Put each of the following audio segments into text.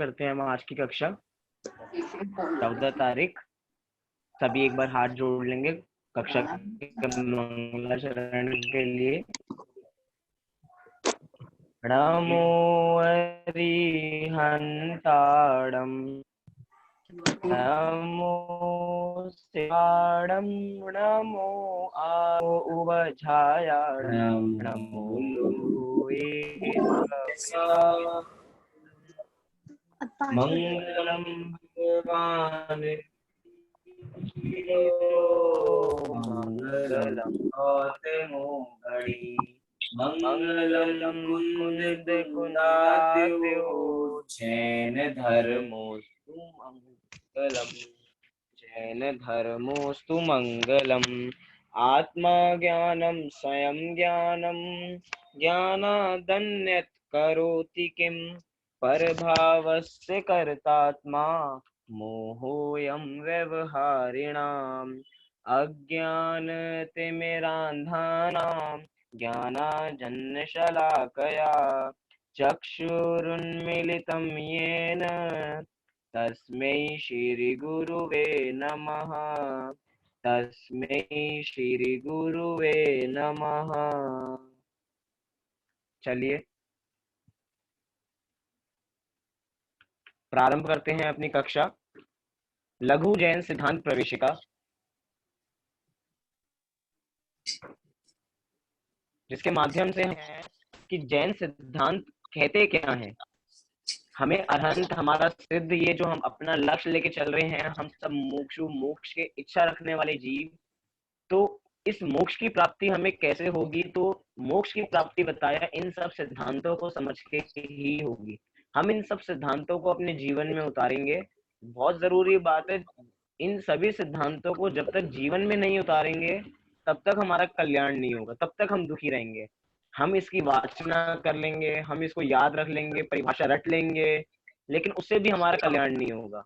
करते हैं हम आज की कक्षा 14 तारीख। सभी एक बार हाथ जोड़ लेंगे कक्षा के मंगलाचरण के लिए। नमो अरिहंताणं नमो शिवाणं नमो उवझायाणं नमो मंगलम भगवान मंगलम मंगलम कुंद कुंदात्यो जैन धर्मोस्तु मंगलम जैन धर्मोस्तु मंगलम। आत्मा ज्ञानम स्वयं ज्ञानम ज्ञानादन्यत् करोति किम परभावस्य कर्तात्मा मोहोऽयं व्यवहारिणाम्। अज्ञानतिमिरान्धानां ज्ञानाञ्जनशलाकया चक्षुरुन्मीलितं येन तस्मै श्रीगुरुवे नमः। तस्मै श्रीगुरुवे नमः। चलिए प्रारंभ करते हैं अपनी कक्षा लघु जैन सिद्धांत प्रवेशिका, जिसके माध्यम से है कि जैन सिद्धांत कहते क्या हैं। हमें अरहंत, हमारा सिद्ध, ये जो हम अपना लक्ष्य लेके चल रहे हैं, हम सब मोक्षु मोक्ष के इच्छा रखने वाले जीव, तो इस मोक्ष की प्राप्ति हमें कैसे होगी? तो मोक्ष की प्राप्ति बताया इन सब सिद्धांतों को समझ के ही होगी। हम इन सब सिद्धांतों को अपने जीवन में उतारेंगे। बहुत जरूरी बात है, इन सभी सिद्धांतों को जब तक जीवन में नहीं उतारेंगे तब तक हमारा कल्याण नहीं होगा, तब तक हम दुखी रहेंगे। हम इसकी वाचना कर लेंगे, हम इसको याद रख लेंगे, परिभाषा रट लेंगे, लेकिन उससे भी हमारा कल्याण नहीं होगा,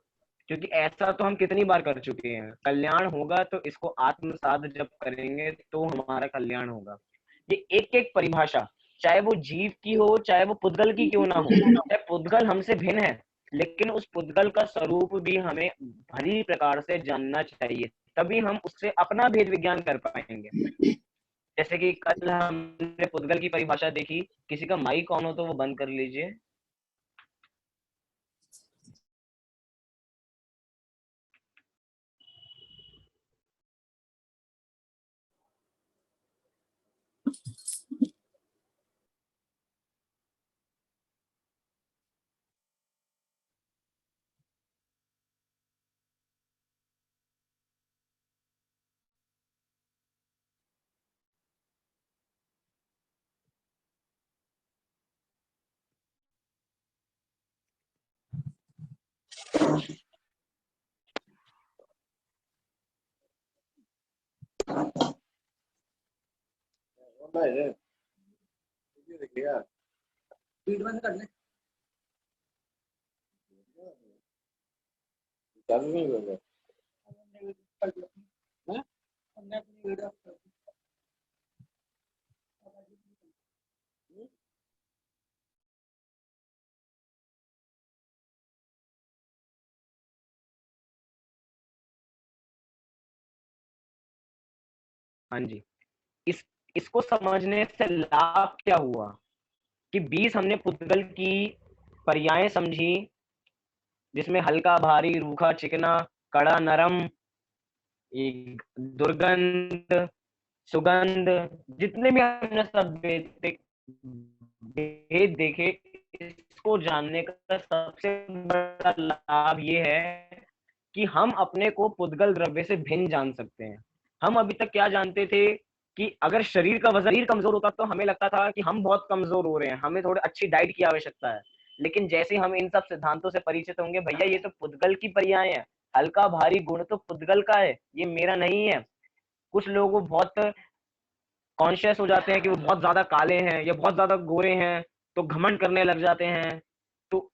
क्योंकि ऐसा तो हम कितनी बार कर चुके हैं। कल्याण होगा तो इसको आत्मसात जब करेंगे तो हमारा कल्याण होगा। ये एक एक परिभाषा, चाहे वो जीव की हो, चाहे वो पुद्गल की क्यों ना हो, चाहे पुद्गल हमसे भिन्न है, लेकिन उस पुद्गल का स्वरूप भी हमें भली प्रकार से जानना चाहिए, तभी हम उससे अपना भेद विज्ञान कर पाएंगे। जैसे कि कल हमने पुद्गल की परिभाषा देखी। किसी का माइक ऑन हो तो वो बंद कर लीजिए। हाँ जी, इसको समझने से लाभ क्या हुआ कि 20 हमने पुद्गल की पर्याय समझी, जिसमें हल्का, भारी, रूखा, चिकना, कड़ा, नरम, दुर्गंध, सुगंध, जितने भी हमने सब भेद देखे, इसको जानने का सबसे बड़ा लाभ ये है कि हम अपने को पुद्गल द्रव्य से भिन्न जान सकते हैं। हम अभी तक क्या जानते थे कि अगर शरीर का वजन कमजोर होता तो हमें लगता था कि हम बहुत कमजोर हो रहे हैं, हमें थोड़ी अच्छी डाइट की आवश्यकता है। लेकिन जैसे हम इन सब सिद्धांतों से परिचित होंगे, भैया ये तो पुद्गल की पर्याय है, हल्का भारी गुण तो पुद्गल का है, ये मेरा नहीं है। कुछ लोग बहुत कॉन्शियस हो जाते हैं कि वो बहुत ज्यादा काले हैं या बहुत ज्यादा गोरे हैं, तो घमंड करने लग जाते हैं। तो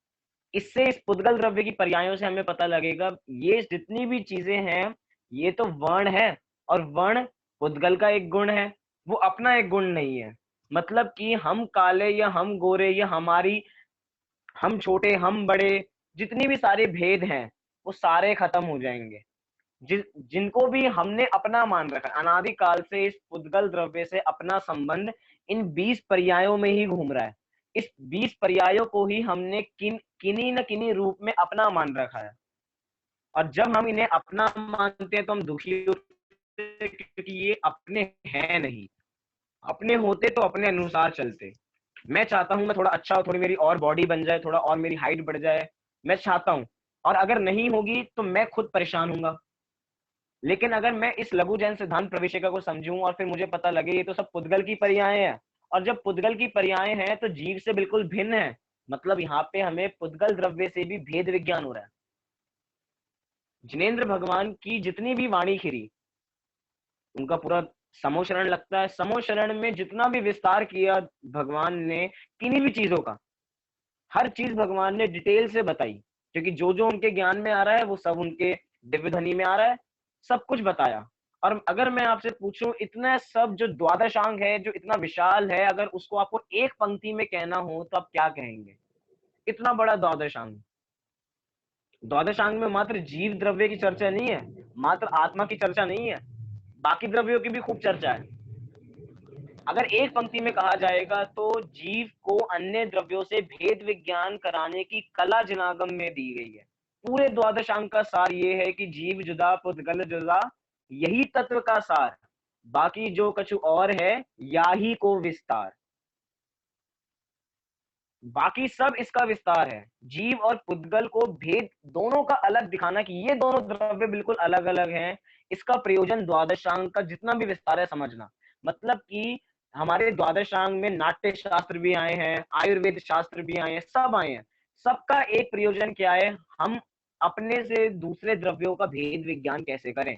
इससे, इस पुद्गल द्रव्य की पर्यायों से हमें पता लगेगा ये जितनी भी चीजें हैं ये तो वर्ण है, और वर्ण पुद्गल का एक गुण है, वो अपना एक गुण नहीं है। मतलब कि हम काले या हम गोरे या हम छोटे हम बड़े, जितनी भी सारे भेद हैं वो सारे खत्म हो जाएंगे। जिनको भी हमने अपना मान रखा, अनादि काल से इस पुद्गल द्रव्य से अपना संबंध इन 20 पर्यायों में ही घूम रहा है। इस 20 पर्यायों को ही हमने किन्हीं न किन्हीं रूप में अपना मान रखा है। और जब हम इन्हें अपना मानते हैं तो हम दुखी होते हैं, क्योंकि ये अपने हैं नहीं। अपने होते तो अपने अनुसार चलते। मैं चाहता हूं मैं थोड़ा अच्छा हो, थोड़ी मेरी और बॉडी बन जाए, थोड़ा और मेरी हाइट बढ़ जाए, मैं चाहता हूं। और अगर नहीं होगी तो मैं खुद परेशान हूंगा। लेकिन अगर मैं इस लघु जैन सिद्धांत प्रविष्टिका को समझूं और फिर मुझे पता लगे ये तो सब पुद्गल की पर्याय हैं, और जब पुद्गल की पर्याय हैं तो जीव से बिल्कुल भिन्न है, मतलब यहाँ पे हमें पुद्गल द्रव्य से भी भेद विज्ञान हो रहा है। जिनेंद्र भगवान की जितनी भी वाणी खिरी, उनका पूरा समोशरण लगता है। समोशरण में जितना भी विस्तार किया भगवान ने किन्हीं भी चीजों का, हर चीज भगवान ने डिटेल से बताई, क्योंकि जो जो उनके ज्ञान में आ रहा है वो सब उनके दिव्य ध्वनि में आ रहा है, सब कुछ बताया। और अगर मैं आपसे पूछूं, इतना सब जो द्वादशांग है, जो इतना विशाल है, अगर उसको आपको एक पंक्ति में कहना हो तो आप क्या कहेंगे? इतना बड़ा द्वादशांग। द्वादशांग में मात्र जीव द्रव्य की चर्चा नहीं है, मात्र आत्मा की चर्चा नहीं है, बाकी द्रव्यों की भी खूब चर्चा है। अगर एक पंक्ति में कहा जाएगा तो जीव को अन्य द्रव्यों से भेद विज्ञान कराने की कला जिनागम में दी गई है। पूरे द्वादशांग का सार ये है कि जीव जुदा पुद्गल जुदा, यही तत्व का सार, बाकी जो कछु और है या ही को विस्तार। बाकी सब इसका विस्तार है। जीव और पुद्गल को भेद दोनों का अलग दिखाना कि ये दोनों द्रव्य बिल्कुल अलग अलग हैं, इसका प्रयोजन द्वादशांग का जितना भी विस्तार है समझना। मतलब कि हमारे द्वादशांग में नाट्य शास्त्र भी आए हैं, आयुर्वेद शास्त्र भी आए हैं, सब आए हैं। सबका एक प्रयोजन क्या है? हम अपने से दूसरे द्रव्यों का भेद विज्ञान कैसे करें।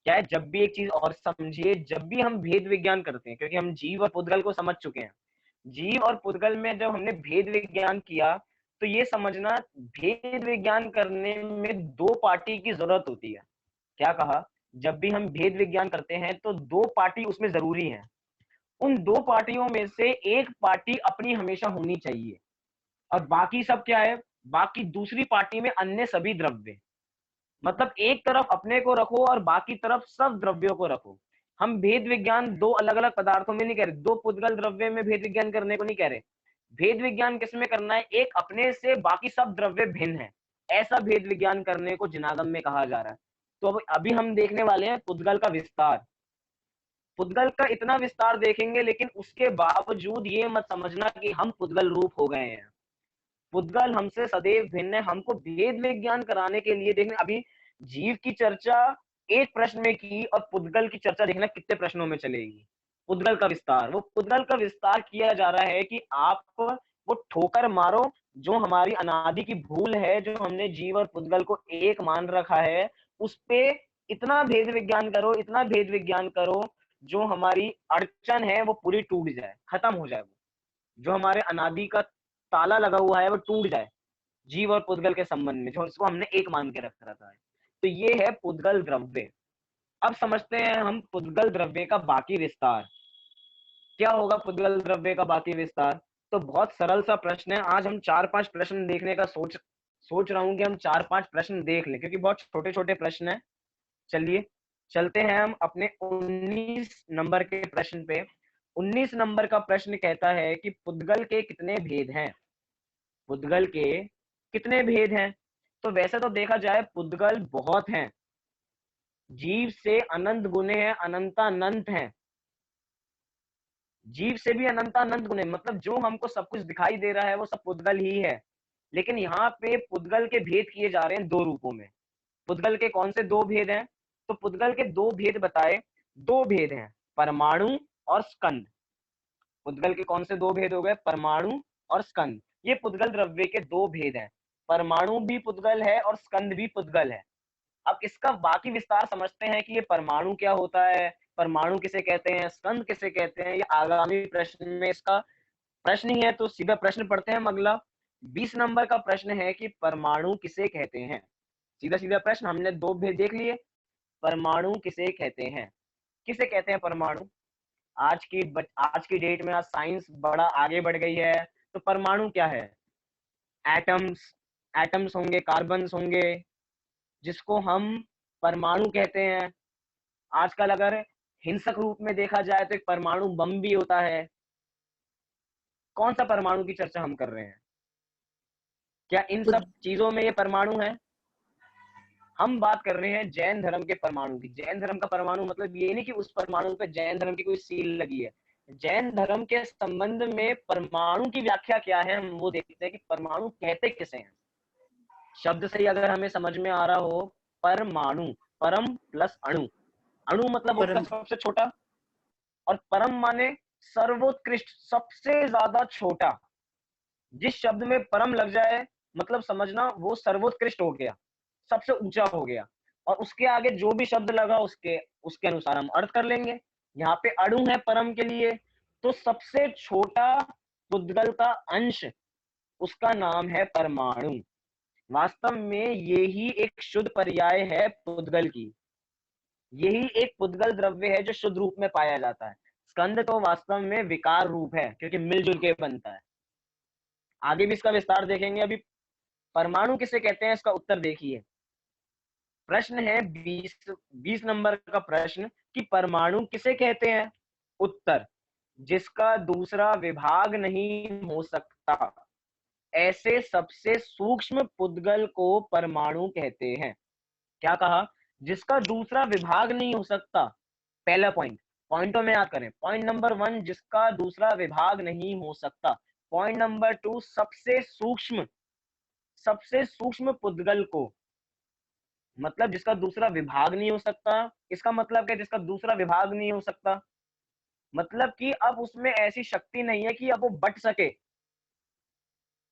क्या है, जब भी एक चीज और समझिए, जब भी हम भेद विज्ञान करते हैं, क्योंकि हम जीव और पुद्गल को समझ चुके हैं, जीव और पुद्गल में जब हमने भेद विज्ञान किया तो ये समझना, भेद विज्ञान करने में दो पार्टी की जरूरत होती है। क्या कहा? जब भी हम भेद विज्ञान करते हैं तो दो पार्टी उसमें जरूरी है। उन दो पार्टियों में से एक पार्टी अपनी हमेशा होनी चाहिए, और बाकी सब क्या है? बाकी दूसरी पार्टी में अन्य सभी द्रव्य। मतलब एक तरफ अपने को रखो और बाकी तरफ सब द्रव्यों को रखो। हम भेद विज्ञान दो अलग अलग पदार्थों में नहीं कह रहे, दो पुद्गल द्रव्य में भेद विज्ञान करने को नहीं कह रहे। भेद विज्ञान किसमें करना है? एक अपने से बाकी सब द्रव्य भिन्न है, ऐसा भेद विज्ञान करने को जिनागम में कहा जा रहा है। तो अभी हम देखने वाले हैं पुद्गल का विस्तार। पुद्गल का इतना विस्तार देखेंगे, लेकिन उसके बावजूद ये मत समझना कि हम पुद्गल रूप हो गए हैं। पुद्गल हमसे सदैव भिन्न है। हमको भेद विज्ञान कराने के लिए देखने, अभी जीव की चर्चा एक प्रश्न में की और पुद्गल की चर्चा देखना कितने प्रश्नों में चलेगी। पुद्गल का विस्तार, वो पुद्गल का विस्तार किया जा रहा है कि आप वो ठोकर मारो जो हमारी अनादि की भूल है, जो हमने जीव और पुद्गल को एक मान रखा है, उस पे इतना भेद विज्ञान करो, इतना भेद विज्ञान करो, जो हमारी अड़चन है वो पूरी टूट जाए, खत्म हो जाए। वो जो हमारे अनादि का ताला लगा हुआ है वो टूट जाए, जीव और पुद्गल के संबंध में, जो इसको हमने एक मान के रख रखा है। तो ये है पुद्गल द्रव्य। अब समझते हैं हम पुद्गल द्रव्य का बाकी विस्तार। क्या होगा पुद्गल द्रव्य का बाकी विस्तार? तो बहुत सरल सा प्रश्न है। आज हम 4-5 प्रश्न देखने का सोच रहा हूं कि हम 4-5 प्रश्न देख लें, क्योंकि बहुत छोटे छोटे प्रश्न है। चलिए चलते हैं हम अपने 19 नंबर के प्रश्न पे। 19 नंबर का प्रश्न कहता है कि पुद्गल के कितने भेद हैं? पुद्गल के कितने भेद हैं? तो वैसे तो देखा जाए पुद्गल बहुत हैं, जीव से अनंत गुने हैं, अनंतानंत हैं। जीव से भी अनंतानंत गुने, मतलब जो हमको सब कुछ दिखाई दे रहा है वो सब पुद्गल ही है। लेकिन यहाँ पे पुद्गल के भेद किए जा रहे हैं दो रूपों में। पुद्गल के कौन से दो भेद हैं? तो पुद्गल के दो भेद बताए। दो भेद हैं, परमाणु और स्कंद। पुद्गल के कौन से दो भेद हो गए? परमाणु और स्कंद। ये पुद्गल द्रव्य के दो भेद हैं। परमाणु भी पुद्गल है और स्कंद भी पुद्गल है। अब इसका बाकी विस्तार समझते हैं कि ये परमाणु क्या होता है, परमाणु किसे कहते हैं, स्कंद किसे कहते हैं। ये आगामी प्रश्न में इसका प्रश्न ही है, तो सीधा प्रश्न पढ़ते हैं हम अगला। 20 नंबर का प्रश्न है कि परमाणु किसे कहते हैं। सीधा सीधा प्रश्न, हमने दो भेद देख लिए। परमाणु किसे कहते हैं? किसे कहते हैं परमाणु? आज की डेट में आज साइंस बड़ा आगे बढ़ गई है, तो परमाणु क्या है? एटम्स, एटम्स होंगे, कार्बन्स होंगे, जिसको हम परमाणु कहते हैं। आजकल अगर हिंसक रूप में देखा जाए तो एक परमाणु बम भी होता है। कौन सा परमाणु की चर्चा हम कर रहे हैं? क्या इन सब चीजों में ये परमाणु है? हम बात कर रहे हैं जैन धर्म के परमाणु की। जैन धर्म का परमाणु मतलब ये नहीं कि उस परमाणु पे जैन धर्म की कोई सील लगी है। जैन धर्म के संबंध में परमाणु की व्याख्या क्या है, हम वो देखते हैं कि परमाणु कहते किसे हैं। शब्द से ही अगर हमें समझ में आ रहा हो, परमाणु, परम प्लस अणु, अणु मतलब उसका सबसे छोटा, और परम माने सर्वोत्कृष्ट, सबसे ज्यादा छोटा। जिस शब्द में परम लग जाए मतलब समझना वो सर्वोत्कृष्ट हो गया, सबसे ऊंचा हो गया, और उसके आगे जो भी शब्द लगा उसके उसके अनुसार हम अर्थ कर लेंगे। यहाँ पे अणु है परम के लिए, तो सबसे छोटा पुद्गल का अंश, उसका नाम है परमाणु। वास्तव में यही एक शुद्ध पर्याय है पुद्गल की। यही एक पुद्गल द्रव्य है जो शुद्ध रूप में पाया जाता है। स्कंद तो वास्तव में विकार रूप है, क्योंकि मिलजुल के बनता है। आगे भी इसका विस्तार देखेंगे। अभी परमाणु किसे कहते हैं इसका उत्तर देखिए। प्रश्न है 20 नंबर का प्रश्न कि परमाणु किसे कहते हैं। उत्तर, जिसका दूसरा विभाग नहीं हो सकता, ऐसे सबसे सूक्ष्म पुद्गल को परमाणु कहते हैं। क्या कहा? जिसका दूसरा विभाग नहीं हो सकता। पहला पॉइंट, पॉइंटों में याद करें। पॉइंट नंबर 1, जिसका दूसरा विभाग नहीं हो सकता। पॉइंट नंबर 2, सबसे सूक्ष्म पुद्गल को, मतलब जिसका दूसरा विभाग नहीं हो सकता। इसका मतलब क्या? जिसका दूसरा विभाग नहीं हो सकता मतलब कि अब उसमें ऐसी शक्ति नहीं है कि अब वो बट सके।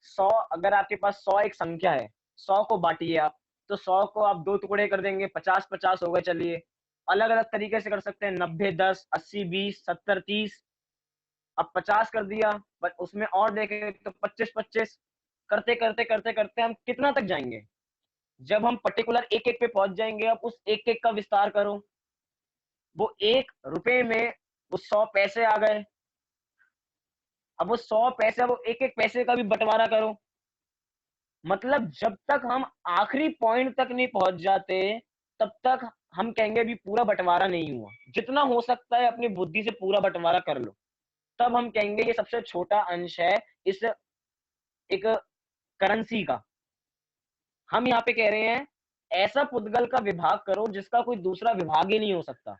100, अगर आपके पास 100 एक संख्या है, 100 को बांटिए आप, तो 100 को आप 2 टुकड़े कर देंगे, 50-50 हो गए। चलिए अलग अलग तरीके से कर सकते हैं, 90-10, 80-20, 70-30। अब 50 कर दिया, पर उसमें और देखें तो 25-25, करते करते करते करते हम कितना तक जाएंगे? जब हम पर्टिकुलर एक एक पे पहुंच जाएंगे, अब उस एक एक का विस्तार करो। वो 1 रुपए में वो 100 पैसे आ गए। अब वो 100 पैसे, वो एक एक पैसे का भी बंटवारा करो। मतलब जब तक हम आखिरी पॉइंट तक नहीं पहुंच जाते, तब तक हम कहेंगे अभी पूरा बंटवारा नहीं हुआ। जितना हो सकता है अपनी बुद्धि से पूरा बंटवारा कर लो, तब हम कहेंगे ये सबसे छोटा अंश है इस एक करेंसी का। हम यहाँ पे कह रहे हैं ऐसा पुद्गल का विभाग करो जिसका कोई दूसरा विभाग ही नहीं हो सकता।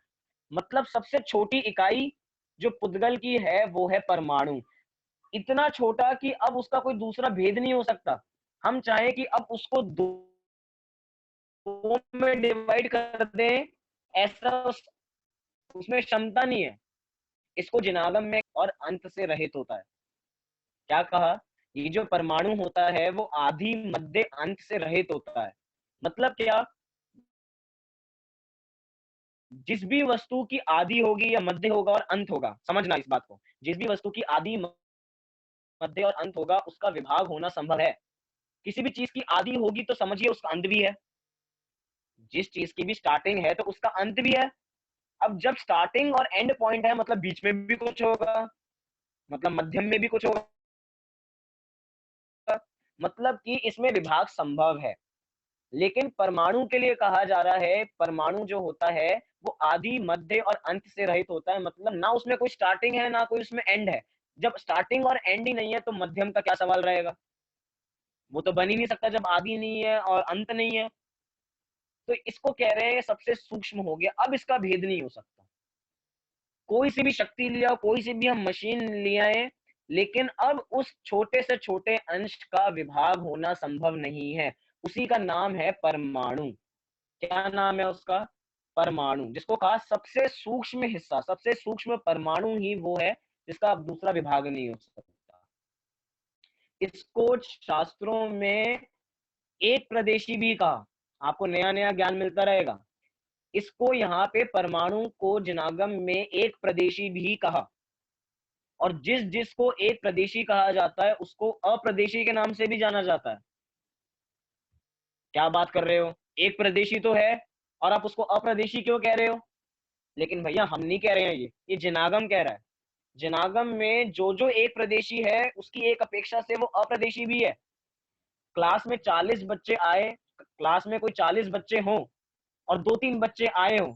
मतलब सबसे छोटी इकाई जो पुद्गल की है वो है परमाणु। इतना छोटा कि अब उसका कोई दूसरा भेद नहीं हो सकता। हम चाहें कि अब उसको दो में डिवाइड कर दें, ऐसा उसमें क्षमता नहीं है। इसको जिनागम में और अंत से रहित होता है। क्या कहा? ये जो परमाणु होता है वो आदि मध्य अंत से रहित होता है। मतलब क्या? जिस भी वस्तु की आदि होगी या मध्य होगा और अंत होगा, समझना इस बात को, जिस भी वस्तु की आदि मध्य और अंत होगा उसका विभाग होना संभव है। किसी भी चीज की आदि होगी तो समझिए उसका अंत भी है। जिस चीज की भी स्टार्टिंग है तो उसका अंत भी है। अब जब स्टार्टिंग और एंड पॉइंट है मतलब बीच में भी कुछ होगा, मतलब मध्यम में भी कुछ होगा, मतलब कि इसमें विभाग संभव है। लेकिन परमाणु के लिए कहा जा रहा है परमाणु जो होता है वो आदि मध्य और अंत से रहित होता है। मतलब ना उसमें कोई स्टार्टिंग है ना कोई उसमें एंड है। जब स्टार्टिंग और एंड ही नहीं है तो मध्यम का क्या सवाल रहेगा? वो तो बन ही नहीं सकता जब आदि नहीं है और अंत नहीं है। तो इसको कह रहे हैं सबसे सूक्ष्म हो गया, अब इसका भेद नहीं हो सकता। कोई सी भी शक्ति लिया, कोई सी भी हम मशीन ले आए, लेकिन अब उस छोटे से छोटे अंश का विभाग होना संभव नहीं है। उसी का नाम है परमाणु। क्या नाम है उसका? परमाणु। जिसको कहा सबसे सूक्ष्म हिस्सा, सबसे सूक्ष्म परमाणु ही वो है जिसका अब दूसरा विभाग नहीं हो सकता। इसको शास्त्रों में एक प्रदेशी भी कहा। आपको नया नया ज्ञान मिलता रहेगा। इसको यहाँ पे परमाणु को जिनागम में एक प्रदेशी भी कहा। और जिस जिसको एक प्रदेशी कहा जाता है उसको अप्रदेशी के नाम से भी जाना जाता है। क्या बात कर रहे हो? एक प्रदेशी तो है और आप उसको अप्रदेशी क्यों कह रहे हो? लेकिन भैया हम नहीं कह रहे हैं, ये जिनागम कह रहा है। जिनागम में जो जो एक प्रदेशी है उसकी एक अपेक्षा से वो अप्रदेशी भी है। क्लास में 40 बच्चे आए, क्लास में कोई 40 बच्चे हों और 2-3 बच्चे आए हों,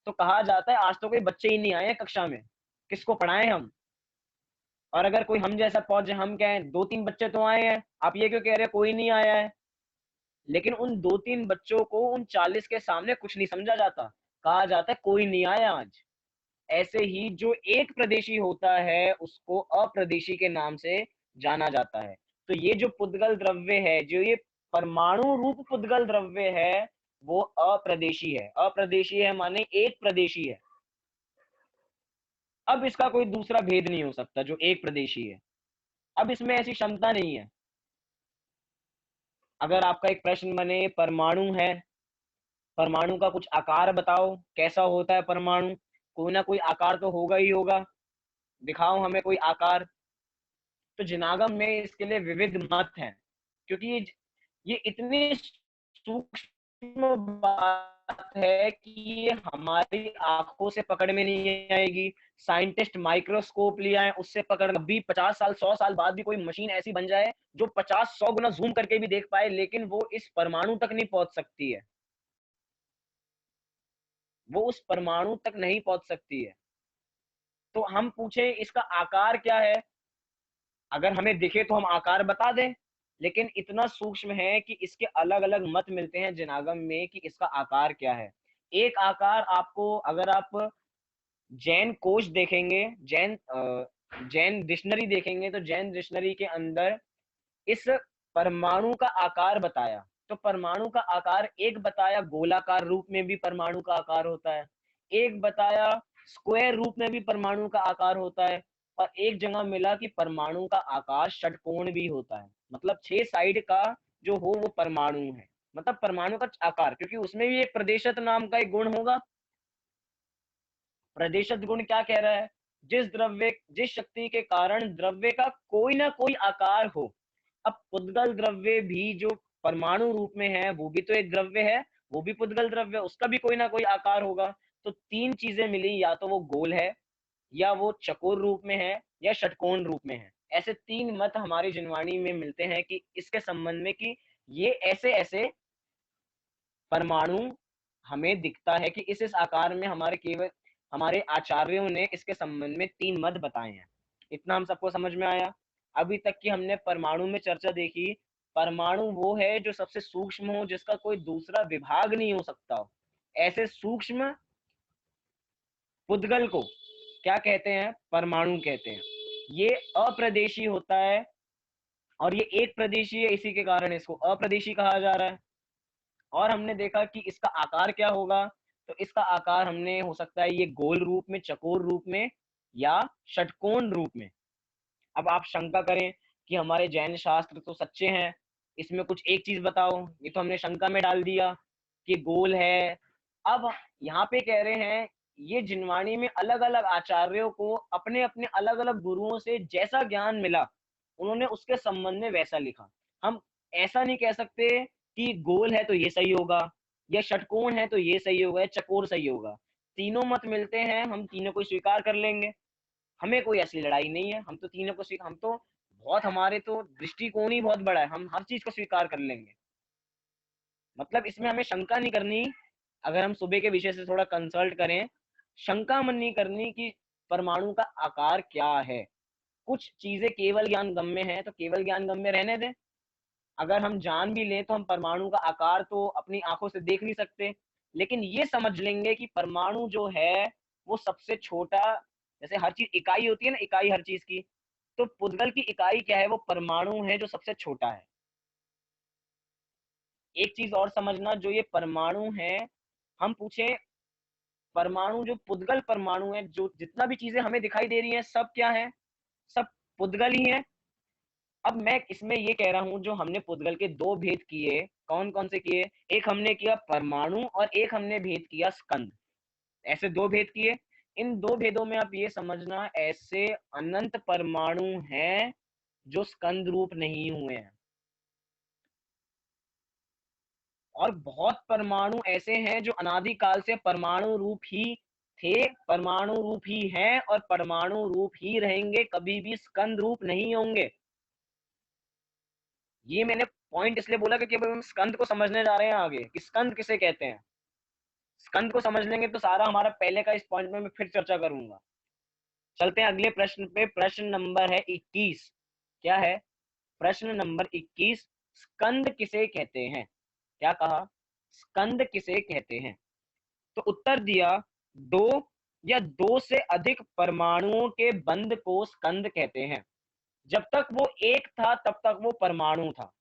तो कहा जाता है आज तो कोई बच्चे ही नहीं आए हैं कक्षा में, किसको पढ़ाएं हम। और अगर कोई हम जैसा पहुंचे, हम कहें 2-3 बच्चे तो आए हैं, आप ये क्यों कह रहे हैं कोई नहीं आया है। लेकिन उन 2-3 बच्चों को उन 40 के सामने कुछ नहीं समझा जाता, कहा जाता है कोई नहीं आया आज। ऐसे ही जो एक प्रदेशी होता है उसको अप्रदेशी के नाम से जाना जाता है। तो ये जो पुद्गल द्रव्य है, जो ये परमाणु रूप पुद्गल द्रव्य है, वो अप्रदेशी है। अप्रदेशी है माने एक प्रदेशी है। अब इसका कोई दूसरा भेद नहीं हो सकता जो एक प्रदेशी है। अब इसमें ऐसी क्षमता नहीं है। अगर आपका एक प्रश्न बने परमाणु है, परमाणु का कुछ आकार बताओ, कैसा होता है परमाणु, कोई ना कोई आकार तो होगा ही होगा, दिखाओ हमें कोई आकार। तो जिनागम में इसके लिए विविध मत हैं, क्योंकि ये इतनी सूक्ष्म बात है कि ये हमारी आंखों से पकड़ में नहीं आएगी। साइंटिस्ट माइक्रोस्कोप ले आए, उससे पकड़ भी 50 साल 100 साल बाद भी कोई मशीन ऐसी बन जाए जो 50-100 गुना जूम करके भी देख पाए, लेकिन वो इस परमाणु तक नहीं पहुंच सकती है। वो उस परमाणु तक नहीं पहुंच सकती है। तो हम पूछे इसका आकार क्या है, अगर हमें दिखे तो हम आकार बता दें, लेकिन इतना सूक्ष्म है कि इसके अलग अलग मत मिलते हैं जिनागम में कि इसका आकार क्या है। एक आकार आपको, अगर आप जैन कोश देखेंगे, जैन डिक्शनरी देखेंगे, तो जैन डिक्शनरी के अंदर इस परमाणु का आकार बताया, तो परमाणु का आकार एक बताया गोलाकार रूप में भी परमाणु का आकार होता है, एक बताया स्क्वायर रूप में भी परमाणु का आकार होता है, और एक जगह मिला कि परमाणु का आकार षटकोण भी होता है, मतलब 6 साइड का जो हो वो परमाणु है। मतलब परमाणु का आकार, क्योंकि उसमें भी एक प्रदेशत नाम का एक गुण होगा। प्रदेशत गुण क्या कह रहा है, जिस शक्ति के कारण द्रव्य का कोई ना कोई आकार हो। अब पुद्गल द्रव्य भी जो परमाणु रूप में है वो भी तो एक द्रव्य है, वो भी पुद्गल द्रव्य, उसका भी कोई ना कोई आकार होगा। तो 3 चीजें मिली, या तो वो गोल है, या वो चकोर रूप में है, या षटकोण रूप में है। ऐसे 3 मत हमारी जिनवाणी में मिलते हैं कि इसके संबंध में कि ये ऐसे ऐसे परमाणु हमें दिखता है कि इस आकार में। हमारे आचार्यों ने इसके संबंध में 3 मत बताए हैं। इतना हम सबको समझ में आया। अभी तक की हमने परमाणु में चर्चा देखी। परमाणु वो है जो सबसे सूक्ष्म हो, जिसका कोई दूसरा विभाग नहीं हो सकता हो। ऐसे सूक्ष्म पुद्गल को क्या कहते हैं, परमाणु कहते हैं। ये अप्रदेशी होता है और ये एक प्रदेशी है, इसी के कारण इसको अप्रदेशी कहा जा रहा है। और हमने देखा कि इसका आकार क्या होगा, तो इसका आकार हमने हो सकता है ये गोल रूप में, चकोर रूप में, या षटकोण रूप में। अब आप शंका करें कि हमारे जैन शास्त्र तो सच्चे हैं, इसमें कुछ एक चीज बताओ, ये तो हमने शंका में डाल दिया कि गोल है। अब यहाँ पे कह रहे हैं ये जिनवाणी में अलग अलग आचार्यों को अपने अपने अलग अलग गुरुओं से जैसा ज्ञान मिला उन्होंने उसके संबंध में वैसा लिखा। हम ऐसा नहीं कह सकते कि गोल है तो ये सही होगा, या षटकोण है तो ये सही होगा, या चकोर सही होगा। तीनों मत मिलते हैं, हम तीनों को स्वीकार कर लेंगे। हमें कोई ऐसी लड़ाई नहीं है, हम तो तीनों को हम तो बहुत, हमारे तो दृष्टिकोण ही बहुत बड़ा है, हम हर चीज को स्वीकार कर लेंगे। मतलब इसमें हमें शंका नहीं करनी। अगर हम सुबह के विषय से थोड़ा कंसल्ट करें, शंका मन नहीं करनी कि परमाणु का आकार क्या है। कुछ चीजें केवल ज्ञान गम्य है तो केवल ज्ञान गम्य रहने दें। अगर हम जान भी लें तो हम परमाणु का आकार तो अपनी आंखों से देख नहीं सकते, लेकिन ये समझ लेंगे कि परमाणु जो है वो सबसे छोटा, जैसे हर चीज इकाई होती है ना, इकाई हर चीज की, तो पुद्गल की इकाई क्या है, वो परमाणु है जो सबसे छोटा है। एक चीज और समझना, जो ये परमाणु है, हम पूछे परमाणु, जो पुद्गल परमाणु है, जो जितना भी चीजें हमें दिखाई दे रही है सब क्या है, सब पुद्गल ही है। अब मैं इसमें ये कह रहा हूं, जो हमने पुद्गल के 2 भेद किए, कौन कौन से किए, एक हमने किया परमाणु और एक हमने भेद किया स्कंद। ऐसे 2 भेद किए। इन 2 भेदों में आप ये समझना, ऐसे अनंत परमाणु हैं जो स्कंद रूप नहीं हुए हैं, और बहुत परमाणु ऐसे हैं जो अनादिकाल से परमाणु रूप ही थे, परमाणु रूप ही हैं और परमाणु रूप ही रहेंगे, कभी भी स्कंद रूप नहीं होंगे। ये मैंने पॉइंट इसलिए बोला क्योंकि अब हम स्कंद को समझने जा रहे हैं आगे कि स्कंद किसे कहते हैं। स्कंद को समझ लेंगे तो सारा हमारा पहले का इस पॉइंट में मैं फिर चर्चा करूंगा। चलते हैं अगले प्रश्न पे। प्रश्न नंबर है 21। क्या है? प्रश्न नंबर 21, स्कंद किसे कहते हैं? क्या कहा? स्कंद किसे कहते हैं? तो उत्तर दिया, दो या दो से अधिक परमाणुओं के बंध को स्कंद कहते हैं। जब तक वो एक था तब तक वो परमाणु था।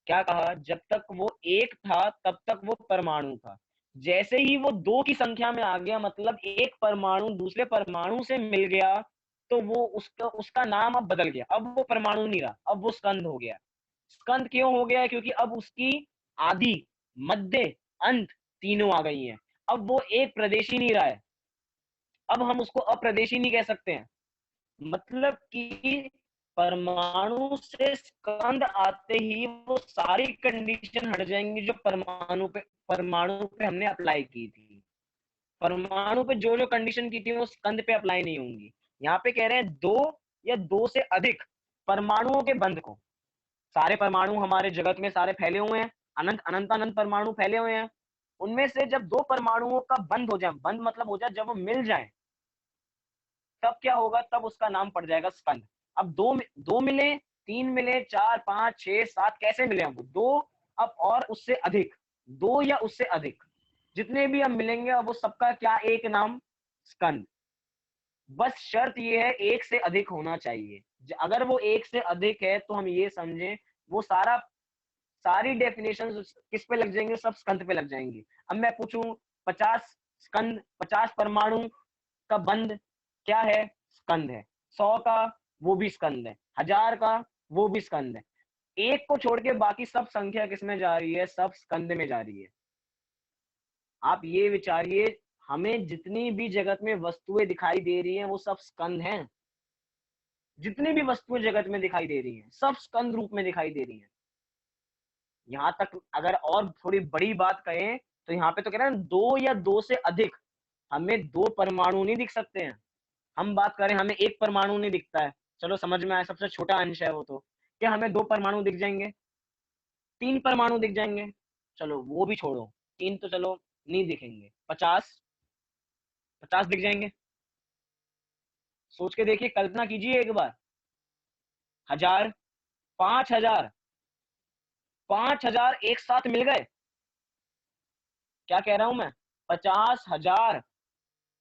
क्या कहा? जब तक वो एक था तब तक वो परमाणु था। जैसे ही वो दो की संख्या में आ गया, मतलब एक परमाणु दूसरे परमाणु से मिल गया, तो वो उसका उसका नाम अब बदल गया। अब वो परमाणु नहीं रहा, अब वो स्कंद हो गया। स्कंद क्यों हो गया? क्योंकि अब उसकी आदि, मध्य, अंत तीनों आ गई हैं। अब वो एक प्रदेशी नहीं रहा है, अब हम उसको अप्रदेशी नहीं कह सकते हैं। मतलब कि परमाणु से स्कंद आते ही वो सारी कंडीशन हट जाएंगी जो परमाणु पे हमने अप्लाई की थी। परमाणु पे जो जो कंडीशन की थी वो स्कंद पे अप्लाई नहीं होंगी। यहाँ पे कह रहे हैं दो या दो से अधिक परमाणुओं के बंध को। सारे परमाणु हमारे जगत में सारे फैले हुए हैं, अनंत अनंत अनंत परमाणु फैले हुए हैं। उनमें से जब दो परमाणुओं का बंध हो जाए, बंध मतलब हो जाए जब वो मिल जाए, तब क्या होगा? तब उसका नाम पड़ जाएगा स्कंद। अब दो मिले, तीन मिले, चार, पांच, छह, सात, कैसे मिले हमको? दो, अब और उससे अधिक, दो या उससे अधिक जितने भी हम मिलेंगे, अब वो सबका क्या एक नाम? स्कंद। बस शर्त ये है एक से अधिक होना चाहिए। अगर वो एक से अधिक है तो हम ये समझें वो सारी डेफिनेशन किस पे लग जाएंगे? सब स्कंद पे लग जाएंगी। अब मैं पूछूं 50 स्कंद, 50 परमाणु का बंध क्या है? स्कंद है। 100 का, वो भी स्कंद है। 1000 का, वो भी स्कंद है। एक को छोड़ के बाकी सब संख्या किसमें जा रही है? सब स्कंद में जा रही है। आप ये विचारिए, हमें जितनी भी जगत में वस्तुएं दिखाई दे रही हैं वो सब स्कंद हैं। जितनी भी वस्तुएं जगत में दिखाई दे रही हैं सब स्कंद रूप में दिखाई दे रही हैं। यहाँ तक अगर और थोड़ी बड़ी बात कहें तो यहाँ पे तो कह रहे हैं दो या दो से अधिक। हमें दो परमाणु नहीं दिख सकते हैं। हम बात करें हमें एक परमाणु नहीं दिखता है, चलो समझ में आया, सबसे छोटा अंश है वो। तो क्या हमें दो परमाणु दिख जाएंगे? तीन परमाणु दिख जाएंगे? चलो वो भी छोड़ो, तीन तो चलो नहीं दिखेंगे। 50, 50 दिख जाएंगे? सोच के देखिए, कल्पना कीजिए एक बार। 1000, 5000, 5000 एक साथ मिल गए। क्या कह रहा हूं मैं? 50,000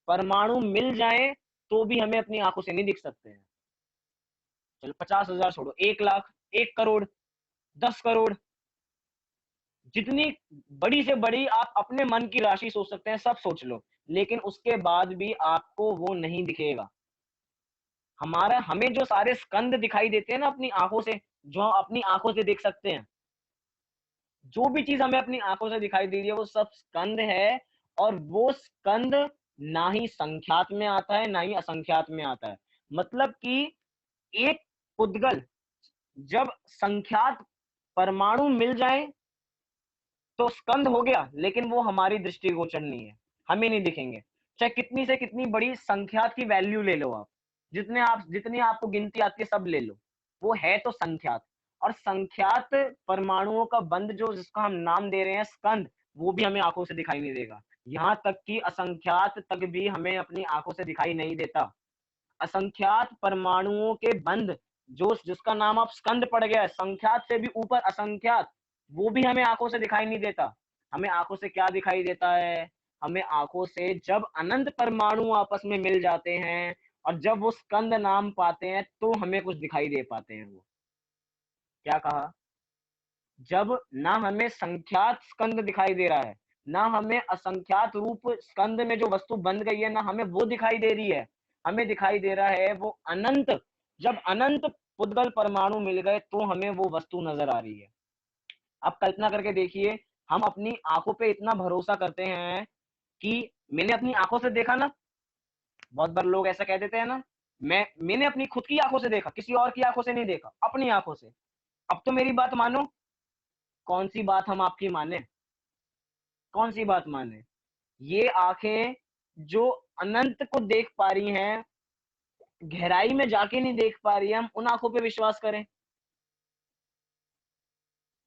परमाणु मिल जाए तो भी हमें अपनी आंखों से नहीं दिख सकते हैं। चलो 50,000 छोड़ो, 1 लाख, 1 करोड़, 10 करोड़, जितनी बड़ी से बड़ी आप अपने मन की राशि सोच सकते हैं सब सोच लो, लेकिन उसके बाद भी आपको वो नहीं दिखेगा। हमें जो सारे स्कंद दिखाई देते हैं ना अपनी आंखों से, जो हम अपनी आंखों से देख सकते हैं, जो भी चीज हमें अपनी आंखों से दिखाई दे रही है वो सब स्कंद है। और वो स्कंद ना ही संख्यात में आता है ना ही असंख्यात में आता है। मतलब कि एक पुद्गल जब संख्यात परमाणु मिल जाए तो स्कंद हो गया, लेकिन वो हमारी दृष्टिगोचर नहीं है, हमें नहीं दिखेंगे। चाहे कितनी से कितनी बड़ी संख्यात की वैल्यू ले लो आप, जितनी आपको गिनती आती है सब ले लो, वो है तो संख्यात। और संख्यात परमाणुओं का बंध जो जिसका हम नाम दे रहे हैं स्कंद, वो भी हमें आंखों से दिखाई नहीं देगा। यहाँ तक कि असंख्यात तक भी हमें अपनी आंखों से दिखाई नहीं देता। असंख्यात परमाणुओं के बंध जो जिसका नाम आप स्कंद पड़ गया है, संख्यात से भी ऊपर असंख्यात, वो भी हमें आंखों से दिखाई नहीं देता। हमें आंखों से क्या दिखाई देता है? हमें आंखों से जब अनंत परमाणु आपस में मिल जाते हैं और जब वो स्कंद नाम पाते हैं तो हमें कुछ दिखाई दे पाते हैं वो। क्या कहा? जब ना हमें संख्यात स्कंद दिखाई दे रहा है, ना हमें असंख्यात रूप स्कंद में जो वस्तु बन गई है ना हमें वो दिखाई दे रही है, हमें दिखाई दे रहा है वो अनंत। जब अनंत पुद्गल परमाणु मिल गए तो हमें वो वस्तु नजर आ रही है। आप कल्पना करके देखिए, हम अपनी आंखों पे इतना भरोसा करते हैं कि मैंने अपनी आंखों से देखा ना। बहुत बार लोग ऐसा कह देते हैं ना, मैंने अपनी खुद की आंखों से देखा, किसी और की आंखों से नहीं देखा, अपनी आंखों से। अब तो मेरी बात मानो। कौन सी बात हम आपकी माने? कौन सी बात माने? ये आंखें जो अनंत को देख पा रही हैं, गहराई में जाके नहीं देख पा रही है, हम उन आंखों पे विश्वास करें?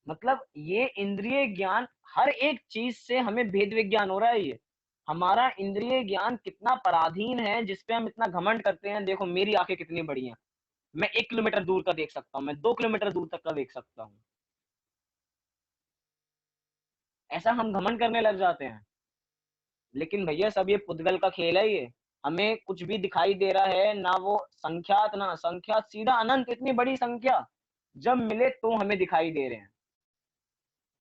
मतलब ये इंद्रिय ज्ञान, हर एक चीज से हमें भेद विज्ञान हो रहा है। ये हमारा इंद्रिय ज्ञान कितना पराधीन है, जिसपे हम इतना घमंड करते हैं। देखो मेरी आंखें कितनी बड़ी हैं, मैं 1 किलोमीटर दूर का देख सकता हूँ, मैं 2 किलोमीटर दूर तक का देख सकता हूँ। ऐसा हम घमंड करने लग जाते हैं। लेकिन भैया सब ये पुद्गल का खेल है। ये हमें कुछ भी दिखाई दे रहा है ना, वो संख्यात ना असंख्यात, सीधा अनंत, इतनी बड़ी संख्या जब मिले तो हमें दिखाई दे रहे हैं।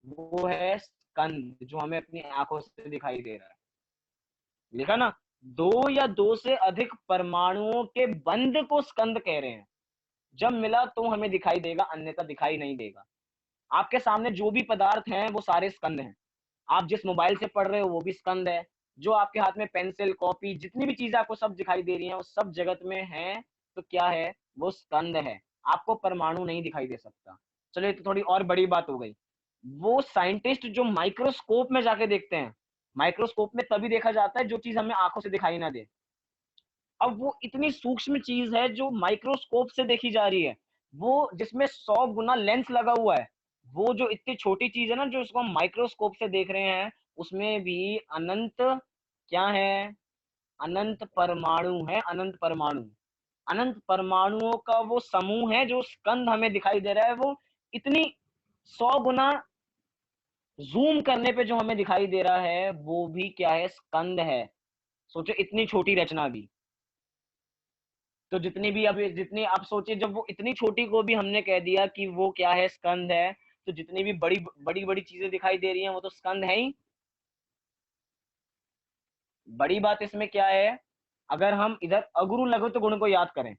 वो है स्कंद, जो हमें अपनी आंखों से दिखाई दे रहा है। लिखा ना, दो या दो से अधिक परमाणुओं के बंध को स्कंद कह रहे हैं। जब मिला तो हमें दिखाई देगा, अन्यथा दिखाई नहीं देगा। आपके सामने जो भी पदार्थ हैं वो सारे स्कंद हैं। आप जिस मोबाइल से पढ़ रहे हो वो भी स्कंद है। जो आपके हाथ में पेंसिल, कॉपी, जितनी भी चीजें आपको सब दिखाई दे रही हैं वो सब जगत में है। तो क्या है, वो स्कंद है। आपको परमाणु नहीं दिखाई दे सकता। चलो ये तो थोड़ी और बड़ी बात हो गई। वो साइंटिस्ट जो माइक्रोस्कोप में जाके देखते हैं, माइक्रोस्कोप में तभी देखा जाता है जो चीज हमें आंखों से दिखाई ना दे। अब वो इतनी सूक्ष्म चीज है जो माइक्रोस्कोप से देखी जा रही है, वो जिसमें 100 गुना लेंस लगा हुआ है। वो जो इतनी छोटी चीज है ना, जो उसको हम माइक्रोस्कोप से देख रहे हैं, उसमें भी अनंत, क्या है, अनंत परमाणु है। अनंत परमाणु, अनंत परमाणुओं का वो समूह है। जो स्कंद हमें दिखाई दे रहा है वो इतनी 100 गुना जूम करने पे जो हमें दिखाई दे रहा है वो भी क्या है, स्कंद है। सोचो इतनी छोटी रचना भी। तो जितनी भी, अब जितनी आप सोचिए, जब वो इतनी छोटी को भी हमने कह दिया कि वो क्या है, स्कंद है, तो जितनी भी बड़ी बड़ी बड़ी चीजें दिखाई दे रही हैं वो तो स्कंद है ही। बड़ी बात इसमें क्या है, अगर हम इधर अगुरु लघुत्व गुण को याद करें,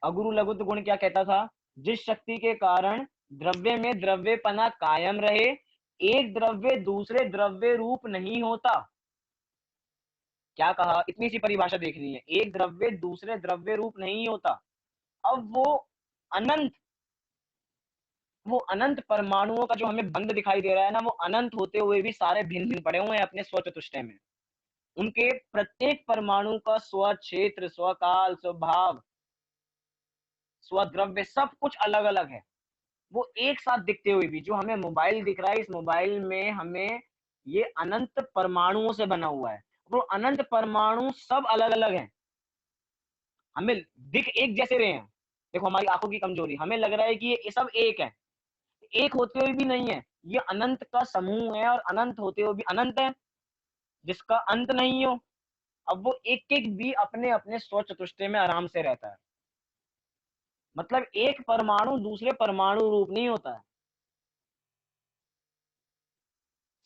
अगुरु लघुत्व गुण क्या कहता था, जिस शक्ति के कारण द्रव्य में द्रव्यपना कायम रहे, एक द्रव्य दूसरे द्रव्य रूप नहीं होता। क्या कहा, इतनी सी परिभाषा देखनी है, एक द्रव्य दूसरे द्रव्य रूप नहीं होता। अब अनंत वो अनंत परमाणुओं का जो हमें बंध दिखाई दे रहा है ना, वो अनंत होते हुए भी सारे भिन्न भिन्न पड़े हुए हैं अपने स्वचतुष्टय में। उनके प्रत्येक परमाणु का स्व क्षेत्र, स्वकाल, स्वभाव, स्वद्रव्य सब कुछ अलग अलग है। वो एक साथ दिखते हुए भी, जो हमें मोबाइल दिख रहा है, इस मोबाइल में हमें ये अनंत परमाणुओं से बना हुआ है। वो अनंत परमाणु सब अलग अलग हैं, हमें दिख एक जैसे रहे हैं। देखो हमारी आंखों की कमजोरी, हमें लग रहा है कि ये सब एक है, एक होते हुए भी नहीं है। ये अनंत का समूह है, और अनंत होते हुए भी अनंत है, जिसका अंत नहीं हो। अब वो एक एक भी अपने अपने स्व चतुष्टय में आराम से रहता है। मतलब एक परमाणु दूसरे परमाणु रूप नहीं होता है,